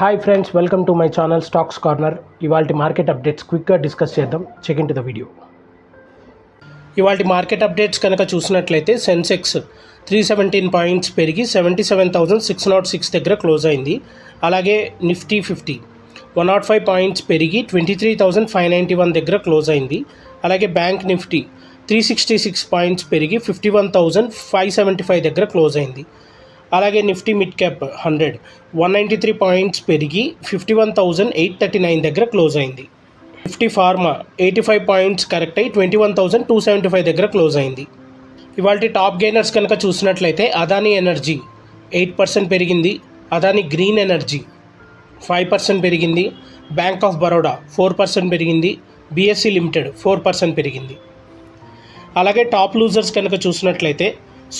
Hi friends, welcome to my channel stocks corner. ఇవాళ market updates క్విక్గా discuss చేద్దాం. Check in to the video. ఇవాళ market updates కనుక చూసినట్లయితే సెన్సెక్స్ 317 పాయింట్స్ పెరిగి 77,606 దగ్గర క్లోజ్ అయింది. అలాగే నిఫ్టీ 50 105 పాయింట్స్ పెరిగి 23,591 దగ్గర క్లోజ్ అయింది. అలాగే బ్యాంక్ నిఫ్టీ 366 పాయింట్స్ పెరిగి 51,575 దగ్గర క్లోజ్ అయింది. అలాగే నిఫ్టీ మిడ్ క్యాప్ 193 పాయింట్స్ పెరిగి 51,839 దగ్గర క్లోజ్ అయింది. నిఫ్టీ ఫార్మా 85 పాయింట్స్ కరెక్ట్ అయ్యి 21,275 దగ్గర క్లోజ్ అయింది. ఇవాళ టాప్ గెయినర్స్ కనుక చూసినట్లయితే అదానీ ఎనర్జీ 8% పెరిగింది. అదానీ గ్రీన్ ఎనర్జీ 5% పెరిగింది. బ్యాంక్ ఆఫ్ బరోడా 4% పెరిగింది. బిఎస్సి లిమిటెడ్ 4% పెరిగింది. అలాగే టాప్ లూజర్స్ కనుక చూసినట్లయితే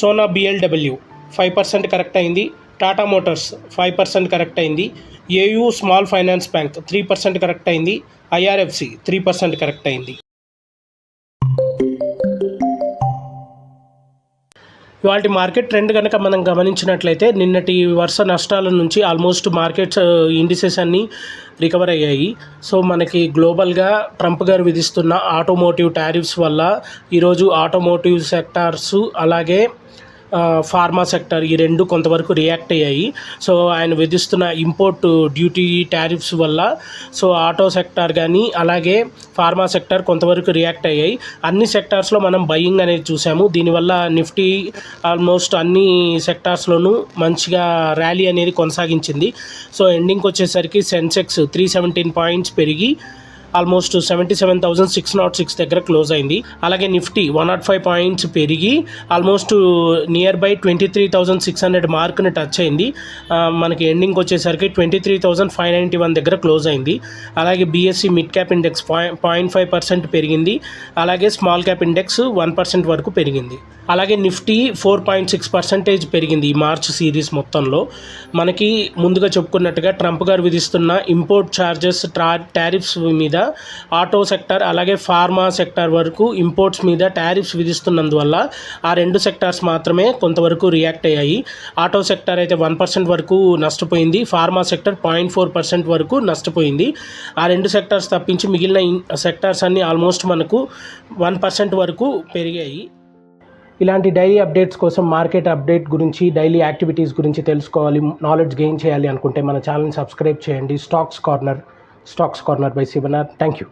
సోనా బిఎల్డబ్ల్యూ 5% కరెక్ట్ అయింది. టాటా మోటార్స్ 5% కరెక్ట్ అయింది. AU small finance bank 3% correct అయింది. ఐఆర్ఎఫ్సి 3% కరెక్ట్ అయింది. ఇవాళ మార్కెట్ ట్రెండ్ కనుక మనం గమనించినట్లయితే నిన్నటి వరుస నష్టాల నుంచి ఆల్మోస్ట్ మార్కెట్స్ ఇండిసెస్ అన్నీ రికవర్ అయ్యాయి. సో మనకి గ్లోబల్గా ట్రంప్ గారు విధిస్తున్న ఆటోమోటివ్ టారిఫ్స్ వల్ల ఈరోజు ఆటోమోటివ్ సెక్టార్స్ అలాగే ఫార్మా సెక్టర్ ఈ రెండు కొంతవరకు రియాక్ట్ అయ్యాయి. సో ఆయన విధిస్తున్న ఇంపోర్ట్ డ్యూటీ టారిఫ్స్ వల్ల సో ఆటో సెక్టార్ కానీ అలాగే ఫార్మా సెక్టర్ కొంతవరకు రియాక్ట్ అయ్యాయి. అన్ని సెక్టార్స్లో మనం బయింగ్ అనేది చూసాము. దీనివల్ల నిఫ్టీ ఆల్మోస్ట్ అన్ని సెక్టార్స్లోనూ మంచిగా ర్యాలీ అనేది కొనసాగించింది. సో ఎండింగ్కి వచ్చేసరికి సెన్సెక్స్ 317 పాయింట్స్ పెరిగి ఆల్మోస్ట్ 77,606 దగ్గర క్లోజ్ అయింది. అలాగే నిఫ్టీ 105 పాయింట్స్ పెరిగి ఆల్మోస్ట్ నియర్ బై 23,600 మార్క్ని టచ్ అయింది. మనకి ఎండింగ్కి వచ్చేసరికి 23,591 దగ్గర క్లోజ్ అయింది. అలాగే బిఎస్సి మిడ్ క్యాప్ ఇండెక్స్ 0.5% పెరిగింది. అలాగే స్మాల్ క్యాప్ ఇండెక్స్ 1% వరకు పెరిగింది. అలాగే నిఫ్టీ 4.6% పెరిగింది ఈ మార్చ్ సిరీస్ మొత్తంలో. మనకి ముందుగా చెప్పుకున్నట్టుగా ట్రంప్ గారు విధిస్తున్న ఇంపోర్ట్ ఛార్జెస్ టారిఫ్స్ మీద ఆటో సెక్టర్ అలాగే ఫార్మా సెక్టర్ వరకు ఇంపోర్ట్స్ మీద టారిఫ్స్ విధిస్తున్నందువల్ల ఆ రెండు సెక్టార్స్ మాత్రమే కొంతవరకు రియాక్ట్ అయ్యాయి. ఆటో సెక్టర్ అయితే 1% వరకు నష్టపోయింది. ఫార్మా సెక్టర్ 0.4% వరకు నష్టపోయింది. ఆ రెండు సెక్టార్స్ తప్పించి మిగిలిన సెక్టార్స్ అన్నీ ఆల్మోస్ట్ మనకు 1% వరకు పెరిగాయి. ఇలాంటి డైలీ అప్డేట్స్ కోసం మార్కెట్ అప్డేట్ గురించి డైలీ యాక్టివిటీస్ గురించి తెలుసుకోవాలి, నాలెడ్జ్ గెయిన్ చేయాలి అనుకుంటే మన ఛానల్ని సబ్స్క్రైబ్ చేయండి. Stocks corner by Shivnath. Thank you.